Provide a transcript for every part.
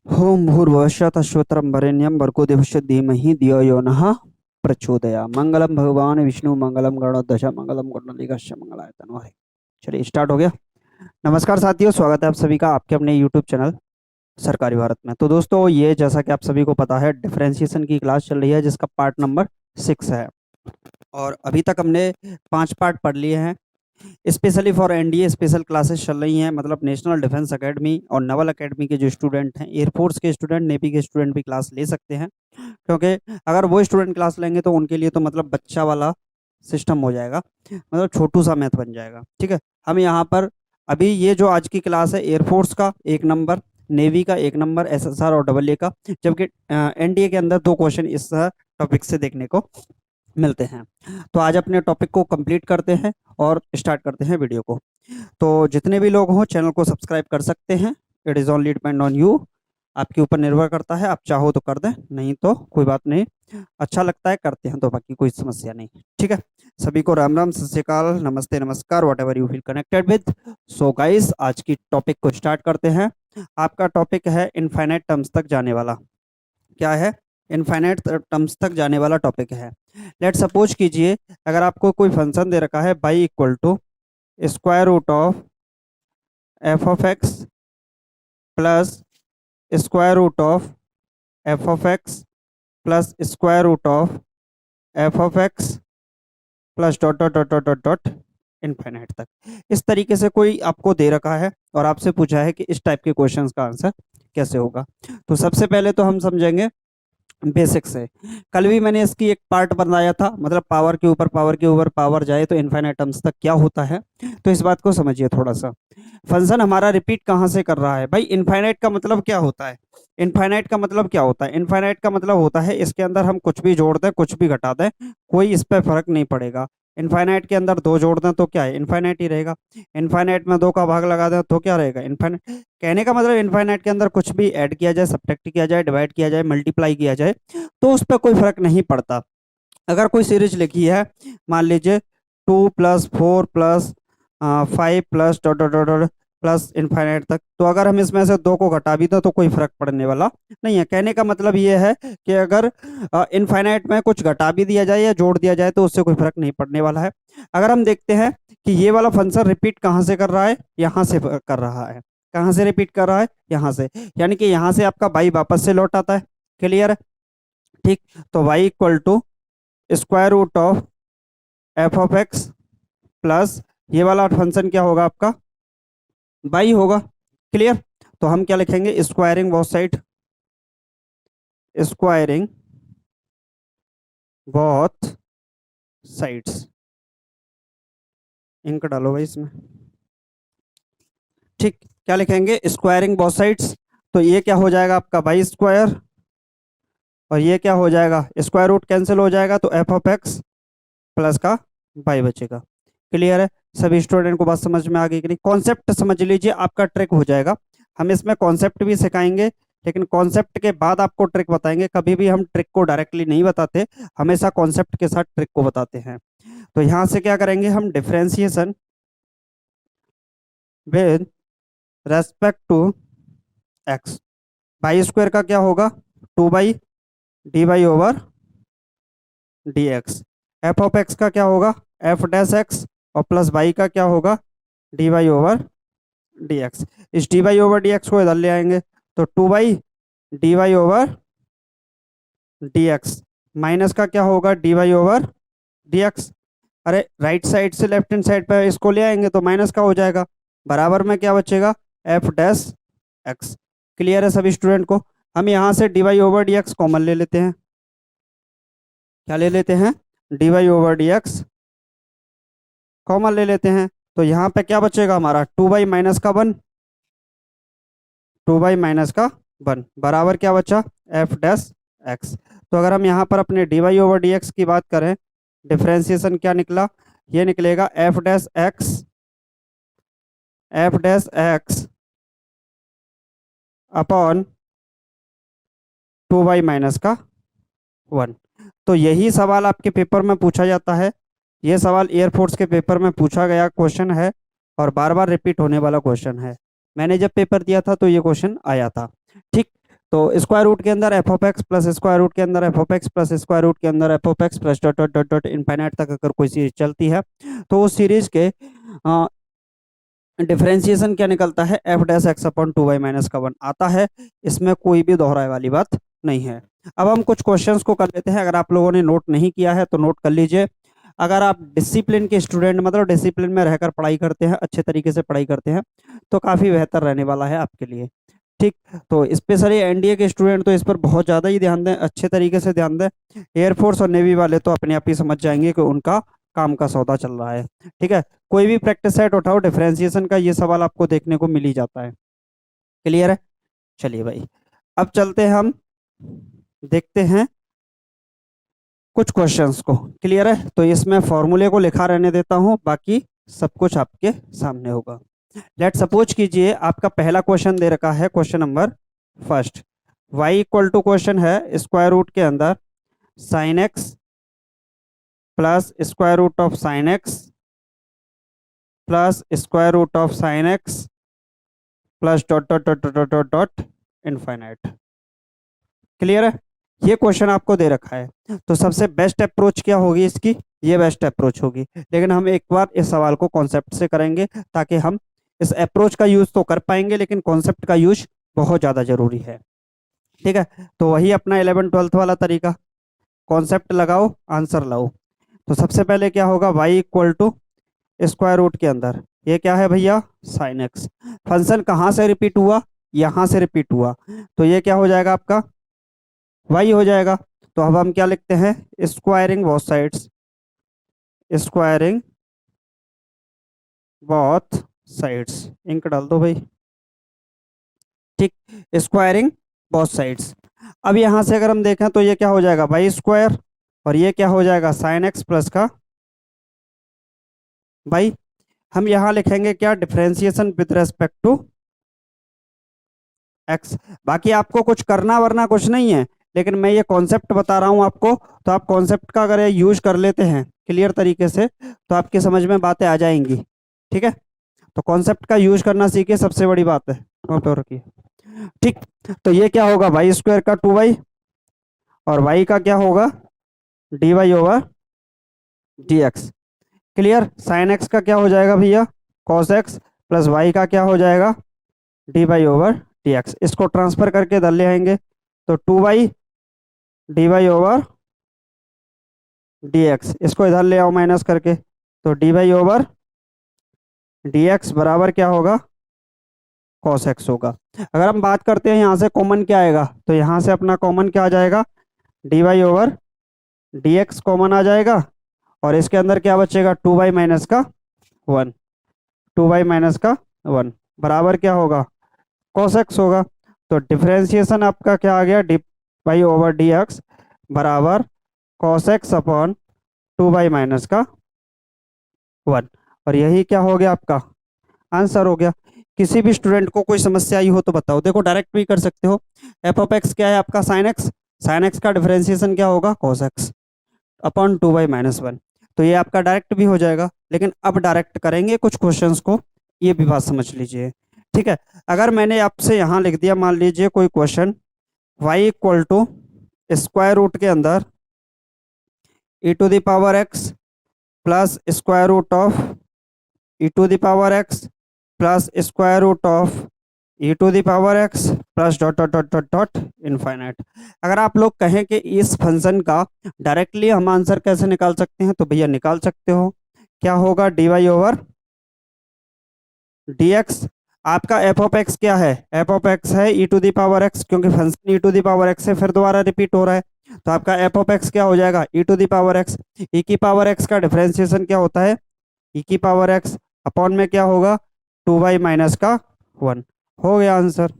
Home भूर्भुवस्सुतः श्रोत्रं वरेण्यं भर्गो देवस्य धीमहि धियो यो नः प्रचोदयात्। मंगलम भगवान विष्णु मंगलम गरुड़ध्वज मंगलम गरुड़लीगस्य मंगलाय तनोहरे। चलिए स्टार्ट हो गया। नमस्कार साथियों, स्वागत है आप सभी का आपके अपने यूट्यूब चैनल सरकारी भारत में। तो दोस्तों, ये जैसा कि आप सभी को पता है, डिफरेंशिएशन की क्लास चल रही है जिसका पार्ट नंबर 6 है। और अभी तक हमने 5 पार्ट पढ़ लिए हैं। Specially for NDA special classes चल रही हैं, मतलब नेशनल डिफेंस एकेडमी और नवल एकेडमी के जो स्टूडेंट हैं, एयरफोर्स के स्टूडेंट, नेवी के स्टूडेंट भी क्लास ले सकते हैं। क्योंकि अगर वो स्टूडेंट क्लास लेंगे तो उनके लिए तो मतलब बच्चा वाला सिस्टम हो जाएगा, मतलब छोटू सा मैथ बन जाएगा। ठीक है, हम यहाँ पर अभी ये जो आज की क्लास है, एयरफोर्स का 1 नंबर, नेवी का 1 नंबर, एसएसआर और डबल ए का, जबकि एनडीए के अंदर 2 क्वेश्चन इस टॉपिक से देखने को मिलते हैं। तो आज अपने टॉपिक को कंप्लीट करते हैं और स्टार्ट करते हैं वीडियो को। तो जितने भी लोग हों चैनल को सब्सक्राइब कर सकते हैं। It is only depend on you, आपके ऊपर निर्भर करता है। आप चाहो तो कर दें, नहीं तो कोई बात नहीं। अच्छा लगता है करते हैं तो बाकी कोई समस्या नहीं। ठीक है, सभी को राम राम, सत श्री अकाल, नमस्ते, नमस्कार, what ever you feel connected with. So guys, आज की टॉपिक को स्टार्ट करते हैं। आपका टॉपिक है इनफाइनाइट टर्म्स तक जाने वाला। क्या है? इनफाइनाइट टर्म्स तक जाने वाला टॉपिक है। लेट सपोज कीजिए, अगर आपको कोई फंक्शन दे रखा है y equal to square root of f of x plus square root of f of x plus square root of f of x plus dot dot dot dot dot dot infinite तक। इस तरीके से कोई आपको दे रखा है और आपसे पूछा है कि इस टाइप के क्वेश्चंस का आंसर कैसे होगा। तो सबसे पहले तो हम समझेंगे बेसिक से। कल भी मैंने इसकी एक पार्ट बनाया था, मतलब पावर के ऊपर पावर के ऊपर पावर जाए तो इनफाइनाइट टर्म्स तक क्या होता है। तो इस बात को समझिए थोड़ा सा। फंक्शन हमारा रिपीट कहाँ से कर रहा है भाई? इनफाइनाइट का मतलब क्या होता है? इनफाइनाइट का मतलब क्या होता है? इनफाइनाइट का मतलब होता है इसके अंदर हम कुछ भी जोड़ दें कुछ भी घटा दें, कोई इस पर फर्क नहीं पड़ेगा। इनफाइनाइट के अंदर 2 जोड़ दें तो क्या है? इनफाइनाइट ही रहेगा। इनफाइनाइट में 2 का भाग लगा दें तो क्या रहेगा? इनफाइनाइट। कहने का मतलब इनफाइनाइट के अंदर कुछ भी ऐड किया जाए, सब्ट्रैक्ट किया जाए, डिवाइड किया जाए, मल्टीप्लाई किया जाए, तो उस पर कोई फर्क नहीं पड़ता। अगर कोई सीरीज लिखी है, मान लीजिए 2+4+5 plus dot dot dot dot plus infinite तक, तो अगर हम इसमें से 2 को घटा भी दें तो कोई फर्क पड़ने वाला नहीं है। कहने का मतलब ये है कि अगर इनफाइनाइट में कुछ घटा भी दिया जाए या जोड़ दिया जाए तो उससे कोई फर्क नहीं पड़ने वाला है। अगर हम देखते हैं कि ये वाला फंक्शन रिपीट कहाँ से कर रहा है, यहाँ से कर रहा है। कहाँ से रिपीट कर रहा है? यहाँ से, यानी कि यहाँ से आपका y वापस से लौट आता है। क्लियर है? ठीक। तो y equal to square root of f of x plus ये वाला फंक्शन क्या होगा आपका? बाई होगा। क्लियर? तो हम क्या लिखेंगे? Squaring both side, squaring both sides. Ink डालो भाई इसमें। ठीक, क्या लिखेंगे? Squaring both sides. तो ये क्या हो जाएगा आपका? बाई स्क्वायर, और ये क्या हो जाएगा? स्क्वायर रूट कैंसिल हो जाएगा तो एफ ऑफ एक्स प्लस का बाई बचेगा। क्लियर है? सभी स्टूडेंट को बात समझ में आ गई कि नहीं? कॉन्सेप्ट समझ लीजिए, आपका ट्रिक हो जाएगा। हम इसमें कॉन्सेप्ट भी सिखाएंगे, लेकिन कॉन्सेप्ट के बाद आपको ट्रिक बताएंगे। कभी भी हम ट्रिक को डायरेक्टली नहीं बताते, हमेशा कॉन्सेप्ट के साथ ट्रिक को बताते हैं। तो यहां से क्या करेंगे हम? Differentiation with respect to x. Y square का क्या होगा? 2/dy/ओवर dx। एफ ऑफ एक्स का क्या होगा? एफ डैश एक्स, और प्लस वाई का क्या होगा? dy/dx। इस dy/dx को इधर ले आएंगे तो 2/dy/dx माइनस का क्या होगा? dy/dx। अरे राइट साइड से लेफ्ट हैंड साइड पर इसको ले आएंगे तो माइनस का हो जाएगा, बराबर में क्या बचेगा? F dash x. क्लियर है सभी स्टूडेंट को? हम यहाँ से dy/dx कॉमन ले लेते हैं। क्या ले लेते हैं? dy/dx कॉमन ले लेते हैं। तो यहाँ पे क्या बचेगा हमारा? 2/-1, 2/-1 बराबर क्या बचा? F dash x. तो अगर हम यहाँ पर अपने dy/dx की बात करें, डिफरेंशिएशन क्या निकला? ये निकलेगा एफ डैश एक्स अपॉन 2/-1। तो यही सवाल आपके पेपर में पूछा जाता है। ये सवाल एयरफोर्स के पेपर में पूछा गया क्वेश्चन है और बार बार रिपीट होने वाला क्वेश्चन है। मैंने जब पेपर दिया था तो ये क्वेश्चन आया था। ठीक। तो स्क्वायर रूट के अंदर f of x plus square root के अंदर f of x plus square root के अंदर f of x plus dot dot dot dot infinite तक अगर कोई सीरीज चलती है तो उस सीरीज के डिफरेंशिएशन क्या निकलता है, F dash x upon 2y-1 आता है। इसमें कोई भी दोहराए वाली बात नहीं है। अब हम कुछ क्वेश्चंस को कर लेते हैं। अगर आप लोगों ने नोट नहीं किया है तो नोट कर लीजिए। अगर आप डिसिप्लिन के स्टूडेंट मतलब डिसिप्लिन में रहकर पढ़ाई करते हैं, अच्छे तरीके से पढ़ाई करते हैं, तो काफ़ी बेहतर रहने वाला है आपके लिए। ठीक, तो स्पेशली एनडीए के स्टूडेंट तो इस पर बहुत ज़्यादा ही ध्यान दें, अच्छे तरीके से ध्यान दें। एयरफोर्स और नेवी वाले तो अपने आप ही समझ जाएंगे कि उनका काम का सौदा चल रहा है। ठीक है, कोई भी प्रैक्टिस सेट उठाओ, डिफरेंशिएशन का ये सवाल आपको देखने को मिल ही जाता है। क्लियर है? चलिए भाई, अब चलते हैं, हम देखते हैं कुछ क्वेश्चंस को। क्लियर है? तो इसमें फॉर्मूले को लिखा रहने देता हूं, बाकी सब कुछ आपके सामने होगा। लेट सपोज कीजिए आपका पहला क्वेश्चन दे रखा है, question number first. y equal to question है स्क्वायर रूट के अंदर sine x plus square root of sine x plus square root of sine x plus dot dot dot dot dot dot infinite. Clear है? ये question आपको दे रखा है, तो सबसे बेस्ट अप्रोच क्या होगी इसकी? ये बेस्ट अप्रोच होगी। लेकिन हम एक बार इस सवाल को कॉन्सेप्ट से करेंगे, ताकि हम इस अप्रोच का यूज तो कर पाएंगे लेकिन कॉन्सेप्ट का यूज बहुत ज़्यादा जरूरी है। ठीक है, तो वही अपना 11th-12th वाला तरीका, कॉन्सेप्ट लगाओ आंसर लाओ। तो सबसे पहले क्या होगा, y equal to square root के अंदर ये क्या है भैया, साइन एक्स। फंक्शन कहाँ से रिपीट हुआ, यहाँ से रिपीट हुआ, तो ये क्या हो जाएगा आपका, y हो जाएगा। तो अब हम क्या लिखते हैं, squaring both sides, squaring both sides, ink डाल दो भाई। ठीक, स्क्वायरिंग बोथ साइड्स। अब यहाँ से अगर हम देखें तो ये क्या हो जाएगा, वाई स्क्वायर, और ये क्या हो जाएगा, साइन एक्स प्लस का भाई। हम यहाँ लिखेंगे क्या, differentiation with respect to x. बाकी आपको कुछ करना वरना कुछ नहीं है, लेकिन मैं ये कॉन्सेप्ट बता रहा हूँ आपको, तो आप कॉन्सेप्ट का अगर ये यूज कर लेते हैं क्लियर तरीके से तो आपकी समझ में बातें आ जाएंगी। ठीक है, तो कॉन्सेप्ट का यूज करना सीखिए, सबसे बड़ी बात है, नोट और रखिए। ठीक, तो ये क्या होगा, वाई स्क्वायर का 2y, और y का क्या होगा, dy over dx। Clear? Sine x का क्या हो जाएगा भैया, कॉस एक्स, प्लस y का क्या हो जाएगा, dy ओवर dx। इसको ट्रांसफर करके इधर ले आएंगे, तो 2y dy ओवर dx, इसको इधर ले आओ माइनस करके, तो dy ओवर dx बराबर क्या होगा, cos x होगा। अगर हम बात करते हैं यहाँ से कॉमन क्या आएगा, तो यहाँ से अपना कॉमन क्या आ जाएगा, dy ओवर dx कॉमन आ जाएगा, और इसके अंदर क्या बचेगा, 2y माइनस का 1, 2y माइनस का 1 बराबर क्या होगा, cos x होगा। तो डिफरेंशिएशन आपका क्या आ गया, dy ओवर dx बराबर cos x upon 2y minus का 1, और यही क्या हो गया, आपका आंसर हो गया। किसी भी स्टूडेंट को कोई समस्या आई हो तो बताओ, देखो डायरेक्ट भी कर सकते हो। एफ ऑफ एक्स क्या है आपका, साइन एक्स, साइन एक्स का डिफरेंशिएशन क्या होगा, कॉस एक्स अपॉन 2y-1। तो ये आपका डायरेक्ट भी हो जाएगा, लेकिन अब डायरेक्ट करेंगे कुछ क्वेश्चंस को, ये भी बात समझ लीजिए। ठीक है, अगर मैंने आपसे यहाँ लिख दिया, मान लीजिए कोई question, y equal to square root के अंदर e to the power x plus square root of e to the power x plus square root of e to the power x plus dot dot dot dot dot infinite. अगर आप लोग कहें कि इस function का directly हम answer कैसे निकाल सकते हैं, तो भैया निकाल सकते हो। क्या होगा, dy ओवर dx। आपका एफ ऑफ एक्स क्या है, एफ ऑफ एक्स है e to the power x, क्योंकि function e to the power x से फिर दोबारा रिपीट हो रहा है, तो आपका एफ ऑफ एक्स क्या हो जाएगा, e to the power x। e की पावर x का डिफरेंशिएशन क्या होता है, e की पावर x अपॉन में क्या होगा, 2y माइनस का 1। हो गया आंसर।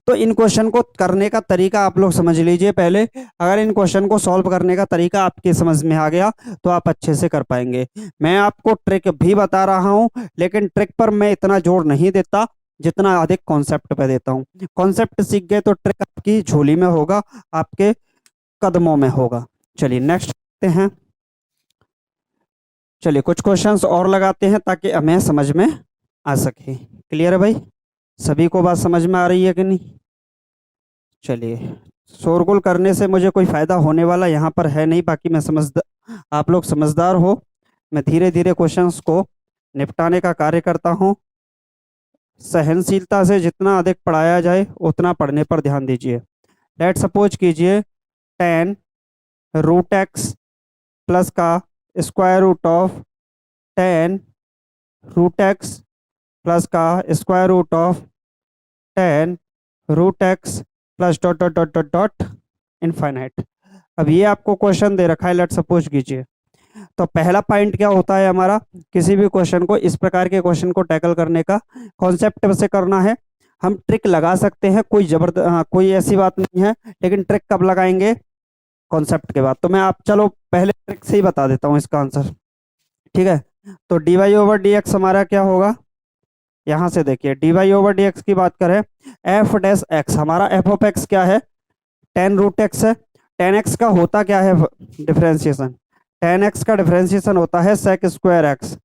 तो इन क्वेश्चन को करने का तरीका आप लोग समझ लीजिए पहले। अगर इन क्वेश्चन को सॉल्व करने का तरीका आपके समझ में आ गया तो आप अच्छे से कर पाएंगे। मैं आपको ट्रिक भी बता रहा हूं, लेकिन ट्रिक पर मैं इतना जोर नहीं देता जितना अधिक कॉन्सेप्ट पे देता हूं। कॉन्सेप्ट सीख गए तो ट्रिक आपकी झोली में होगा, आपके कदमों में होगा। चलिए नेक्स्ट देखते हैं। चलिए कुछ क्वेश्चंस और लगाते हैं ताकि हमें समझ में आ सके। क्लियर है भाई, सभी को बात समझ में आ रही है कि नहीं? चलिए, शोरगुल करने से मुझे कोई फायदा होने वाला यहाँ पर है नहीं, बाकी मैं समझदार, आप लोग समझदार हो। मैं धीरे धीरे क्वेश्चंस को निपटाने का कार्य करता हूँ। सहनशीलता से जितना अधिक पढ़ाया जाए उतना पढ़ने पर ध्यान दीजिए। लेट सपोज कीजिए 10 रूट एक्स प्लस का square root of 10 root x plus का square root of 10 root x plus dot dot dot dot dot infinite. अब ये आपको क्वेश्चन दे रखा है, लेट सपोज कीजिए। तो पहला पॉइंट क्या होता है हमारा, किसी भी क्वेश्चन को, इस प्रकार के क्वेश्चन को टैकल करने का कॉन्सेप्ट से करना है। हम ट्रिक लगा सकते हैं, कोई कोई ऐसी बात नहीं है, लेकिन ट्रिक कब लगाएंगे, कॉन्सेप्ट के बाद। तो मैं आप चलो पहले ट्रिक से ही बता देता हूँ इसका आंसर, ठीक है। तो d y over d x हमारा क्या होगा, यहां से देखिए d y over d x की बात करें, एफ डैश एक्स, हमारा एफ ऑफ एक्स क्या है, 10 रूट एक्स है। 10 एक्स का होता क्या है डिफ्रेंसिएशन, 10 एक्स का डिफ्रेंसिएशन होता है सेक स्क्वायर एक्स।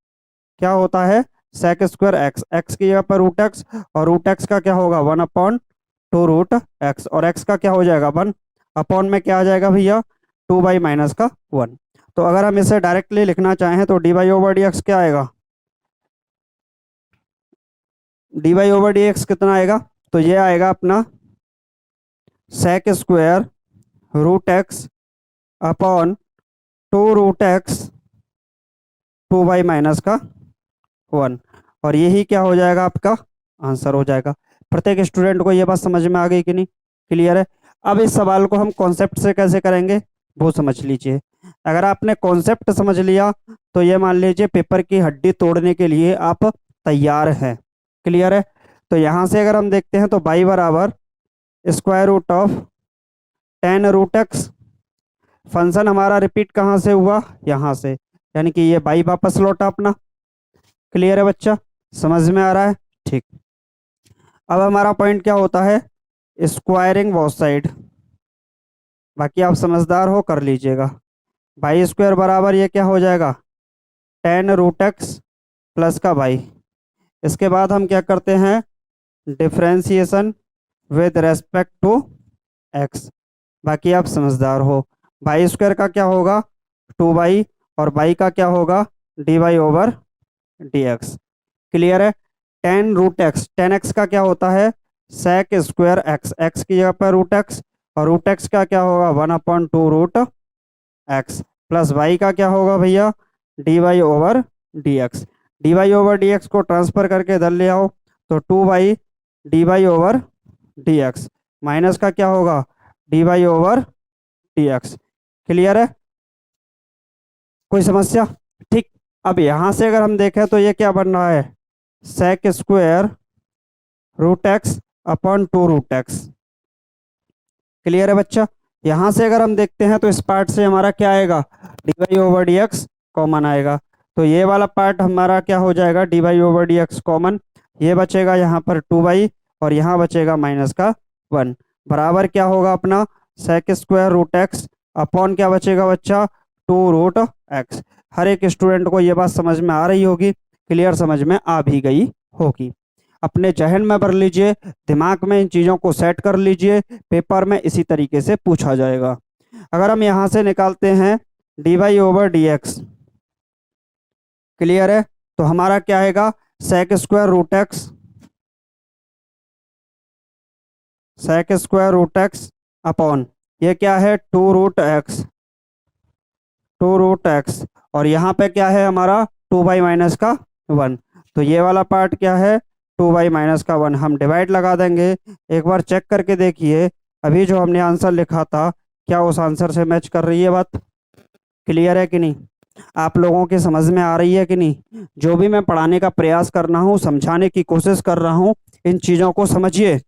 क्या होता है, सेक स्क्वायर एक्स, एक्स की जगह पर रूट एक्स, और रूट एक्स का क्या होगा 1/2 रूट एक्स, और एक्स का क्या हो जाएगा 1 अपॉन में क्या आ जाएगा भैया 2/-1। तो अगर हम इसे डायरेक्टली लिखना चाहें तो d y over d x क्या आएगा, d y over d x कितना आएगा, तो ये आएगा अपना sec square root x upon 2 root x 2/-1, और यही क्या हो जाएगा आपका आंसर हो जाएगा। प्रत्येक स्टूडेंट को ये बात समझ में आ गई कि नहीं, क्लियर है। अब इस सवाल को हम कॉन्सेप्ट से कैसे करेंगे वो समझ लीजिए। अगर आपने कॉन्सेप्ट समझ लिया तो ये मान लीजिए पेपर की हड्डी तोड़ने के लिए आप तैयार हैं, क्लियर है। तो यहाँ से अगर हम देखते हैं तो बाई बराबर square root of 10 root x, function हमारा रिपीट कहाँ से हुआ, यहाँ से, यानी कि ये बाई वापस लौटा अपना, क्लियर है बच्चा, समझ में आ रहा है, ठीक। अब हमारा पॉइंट क्या होता है, स्क्वायरिंग बोथ साइड, बाकी आप समझदार हो कर लीजिएगा। बाई स्क्वायर बराबर ये क्या हो जाएगा 10 रूट एक्स प्लस का बाई। इसके बाद हम क्या करते हैं, differentiation with respect to x, बाकी आप समझदार हो। बाई स्क्वायर का क्या होगा 2 बाई, और बाई का क्या होगा d y over d x, clear है। 10 रूट एक्स, 10 एक्स का क्या होता है सेक स्क्वायर एक्स, एक्स की जगह पर रूट एक्स, और रूट एक्स का क्या होगा 1/2 रूट एक्स, प्लस वाई का क्या होगा भैया d y over d x. D y over d x को ट्रांसफर करके इधर ले आओ तो 2 y d y over d x, minus का क्या होगा d y over d x, clear है, कोई समस्या, ठीक। अब यहां से अगर हम देखें तो ये क्या बन रहा है sec square root x upon 2 root x, clear है बच्चा। यहां से अगर हम देखते हैं तो इस पार्ट से हमारा क्या आएगा d y over d x common आएगा, तो ये वाला पार्ट हमारा क्या हो जाएगा d y over d x common, ये बचेगा यहाँ पर 2 बाई, और यहाँ बचेगा माइनस का 1, बराबर क्या होगा अपना sec square root x upon क्या बचेगा बच्चा 2 रूट एक्स। हर एक स्टूडेंट को ये बात समझ में आ रही होगी, क्लियर, समझ में आ भी गई होगी। अपने जहन में भर लीजिए, दिमाग में इन चीज़ों को सेट कर लीजिए, पेपर में इसी तरीके से पूछा जाएगा। अगर हम यहाँ से निकालते हैं d y over d x, clear है, तो हमारा क्या आएगा sec square root x, sec square root x upon ये क्या है 2 रूट एक्स, और यहाँ पे क्या है हमारा 2/-1, तो ये वाला पार्ट क्या है 2/-1, हम डिवाइड लगा देंगे। एक बार चेक करके देखिए अभी जो हमने आंसर लिखा था क्या उस आंसर से मैच कर रही है बात, क्लियर है कि नहीं, आप लोगों के समझ में आ रही है कि नहीं। जो भी मैं पढ़ाने का प्रयास कर रहा हूँ, समझाने की कोशिश कर रहा हूँ, इन चीज़ों को समझिए,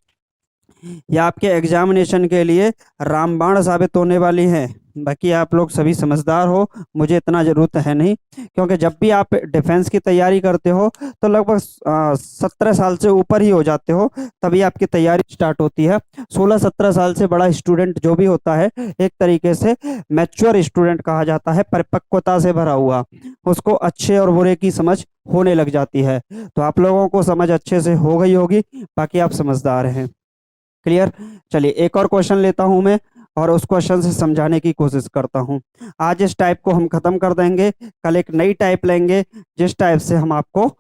ये आपके एग्जामिनेशन के लिए रामबाण साबित होने वाली हैं। बाकी आप लोग सभी समझदार हो, मुझे इतना ज़रूरत है नहीं, क्योंकि जब भी आप डिफेंस की तैयारी करते हो तो लगभग 17 साल से ऊपर ही हो जाते हो, तभी आपकी तैयारी स्टार्ट होती है। 16-17 साल से बड़ा स्टूडेंट जो भी होता है एक तरीके से मैच्योर स्टूडेंट कहा जाता है, परिपक्वता से भरा हुआ, उसको अच्छे और बुरे की समझ होने लग जाती है। तो आप लोगों को समझ अच्छे से हो गई होगी, बाकी आप समझदार हैं। क्लियर। चलिए एक और क्वेश्चन लेता हूं मैं और उस क्वेश्चन से समझाने की कोशिश करता हूं। आज इस टाइप को हम खत्म कर देंगे, कल एक नई टाइप लेंगे जिस टाइप से हम आपको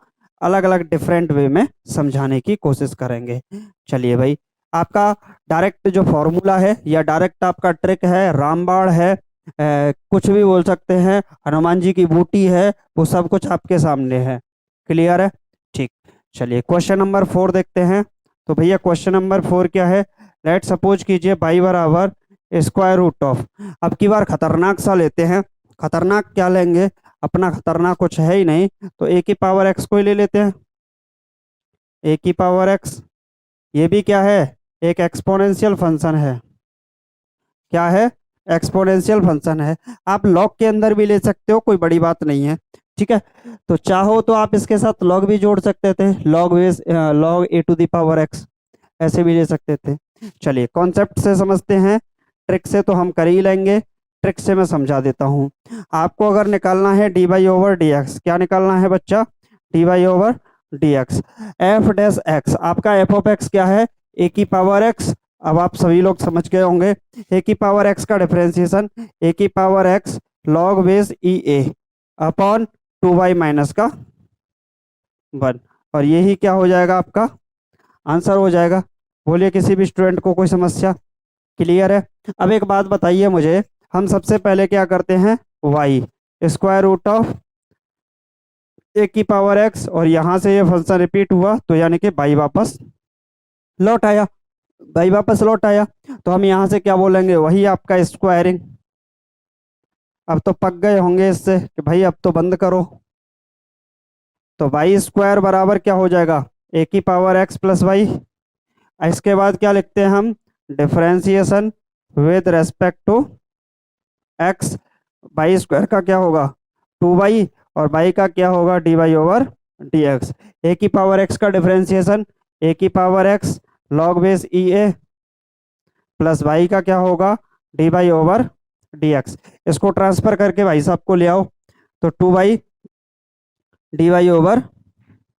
अलग अलग डिफरेंट वे में समझाने की कोशिश करेंगे। चलिए भाई, आपका डायरेक्ट जो फॉर्मूला है या डायरेक्ट आपका ट्रिक है, रामबाण है, कुछ भी बोल सकते हैं, हनुमान जी की बूटी है, वो सब कुछ आपके सामने है। क्लियर है? ठीक। चलिए क्वेश्चन नंबर 4 देखते हैं। तो भैया क्वेश्चन नंबर 4 क्या है? लेट सपोज कीजिए बाई बराबर स्क्वायर रूट ऑफ, अब की बार खतरनाक सा लेते हैं। खतरनाक क्या लेंगे? अपना खतरनाक कुछ है ही नहीं, तो ए की पावर एक्स को ही ले लेते हैं। ए की पावर एक्स, ये भी क्या है? एक एक्सपोनेंशियल फंक्शन है। क्या है? एक्सपोनेंशियल फंक्शन है। आप लॉग के अंदर भी ले सकते हो, कोई बड़ी बात नहीं है। ठीक है, तो चाहो तो आप इसके साथ लॉग भी जोड़ सकते थे, log base log a to the power x, ऐसे भी ले सकते थे। चलिए कॉन्सेप्ट से समझते हैं, ट्रिक से तो हम कर ही लेंगे। ट्रिक से मैं समझा देता हूँ। आपको अगर निकालना है D by over d x, क्या निकालना है बच्चा? D by over d x. F dash x, आपका एफ ऑफ एक्स क्या है? ए की पावर एक्स। अब आप सभी लोग समझ गए होंगे, ए की पावर एक्स का डिफरेंशिएशन ए की power x log base e a upon 2y minus का 1, और यही क्या हो जाएगा? आपका आंसर हो जाएगा। बोलिए किसी भी स्टूडेंट को कोई समस्या? क्लियर है? अब एक बात बताइए मुझे, हम सबसे पहले क्या करते हैं? वाई स्क्वायर रूट ऑफ ए की पावर एक्स, और यहां से ये फंक्शन रिपीट हुआ तो यानी कि बाई वापस लौट आया। बाई वापस लौट आया तो हम यहां से क्या बोलेंगे? वही आपका स्क्वायरिंग। अब तो पक गए होंगे इससे कि भाई अब तो बंद करो। तो वाई स्क्वायर बराबर क्या हो जाएगा? ए की पावर एक्स प्लस वाई। इसके बाद क्या लिखते हैं हम? Differentiation with respect to x. Y square का क्या होगा? 2y, और बाई का क्या होगा? D y over d x. A की पावर एक्स का डिफरेंशिएशन ए की power x log base e a plus y का क्या होगा? D y over d x. इसको ट्रांसफर करके भाई साहब को ले आओ, तो 2y d y over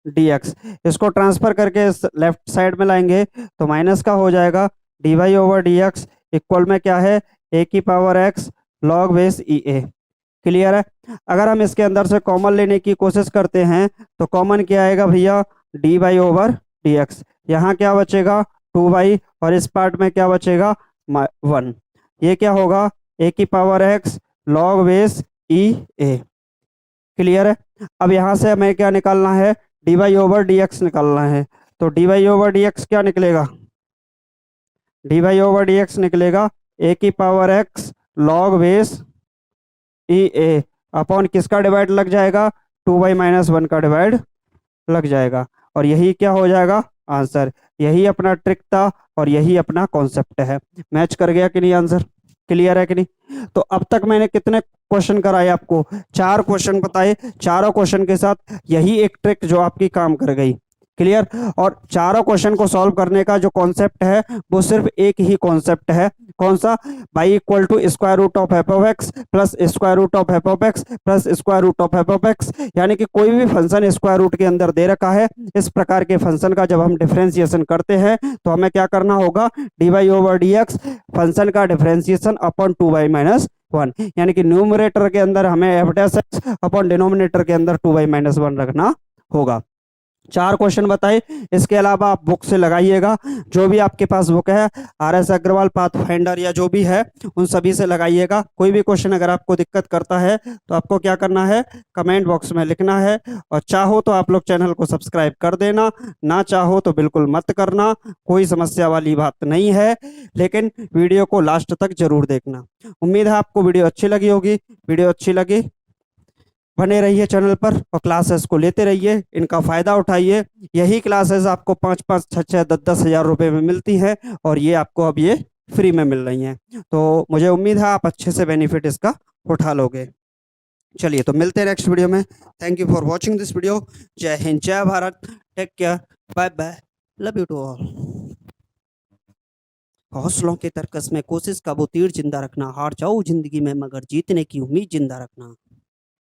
d x. इसको ट्रांसफर करके लेफ्ट साइड में लाएंगे तो माइनस का हो जाएगा d y over d x equal में क्या है? ए की power x log base e a. Clear है? अगर हम इसके अंदर से कॉमन लेने की कोशिश करते हैं तो कॉमन क्या आएगा भैया? D y over d x. यहाँ क्या बचेगा? 2y, और इस पार्ट में क्या बचेगा? 1। ये क्या होगा? ए की power x log base e a. Clear है? अब यहाँ से हमें क्या निकालना है? D y over d x निकालना है। तो d y over d x क्या निकलेगा? D y over d x निकलेगा ए की power x log base e a upon किसका डिवाइड लग जाएगा? 2y माइनस 1 का डिवाइड लग जाएगा, और यही क्या हो जाएगा? आंसर। यही अपना ट्रिक था और यही अपना कॉन्सेप्ट है। मैच कर गया कि नहीं आंसर? क्लियर है कि नहीं? तो अब तक मैंने कितने क्वेश्चन कराए आपको? 4 क्वेश्चन बताए। चारों क्वेश्चन के साथ यही एक ट्रिक जो आपकी काम कर गई। क्लियर? और चारों क्वेश्चन को सॉल्व करने का जो कॉन्सेप्ट है वो सिर्फ एक ही कॉन्सेप्ट है। कौन सा? Y equal to square root of f of x plus square root of f of x plus square root of f of x. यानी कि कोई भी फंक्शन स्क्वायर रूट के अंदर दे रखा है, इस प्रकार के फंक्शन का जब हम डिफरेंशिएशन करते हैं तो हमें क्या करना होगा? D y over d x function का डिफरेंशिएशन अपॉन 2y माइनस 1, यानी कि न्यूमरेटर के अंदर हमें f dash x upon denominator के अंदर 2y माइनस 1 रखना होगा। 4 क्वेश्चन बताए। इसके अलावा आप बुक से लगाइएगा, जो भी आपके पास बुक है, आर एस अग्रवाल पाथफाइंडर या जो भी है, उन सभी से लगाइएगा। कोई भी क्वेश्चन अगर आपको दिक्कत करता है तो आपको क्या करना है? कमेंट बॉक्स में लिखना है, और चाहो तो आप लोग चैनल को सब्सक्राइब कर देना, ना चाहो तो बिल्कुल मत करना, कोई समस्या वाली बात नहीं है, लेकिन वीडियो को लास्ट तक जरूर देखना। उम्मीद है आपको वीडियो अच्छी लगी होगी। वीडियो अच्छी लगी, बने रहिए चैनल पर और क्लासेस को लेते रहिए, इनका फायदा उठाइए। यही क्लासेस आपको 5-5, 6-6, 10-10 हजार रुपए में मिलती है, और ये आपको अब ये फ्री में मिल रही हैं। तो मुझे उम्मीद है आप अच्छे से बेनिफिट इसका उठा लोगे। चलिए तो मिलते हैं नेक्स्ट वीडियो में। Thank you for watching this video. जय हिंद, जय Bharat, take care, bye bye, love you to all. हौसलों के तरकस में कोशिश का वो तीर जिंदा रखना, हार जाओ जिंदगी में मगर जीतने की उम्मीद जिंदा रखना।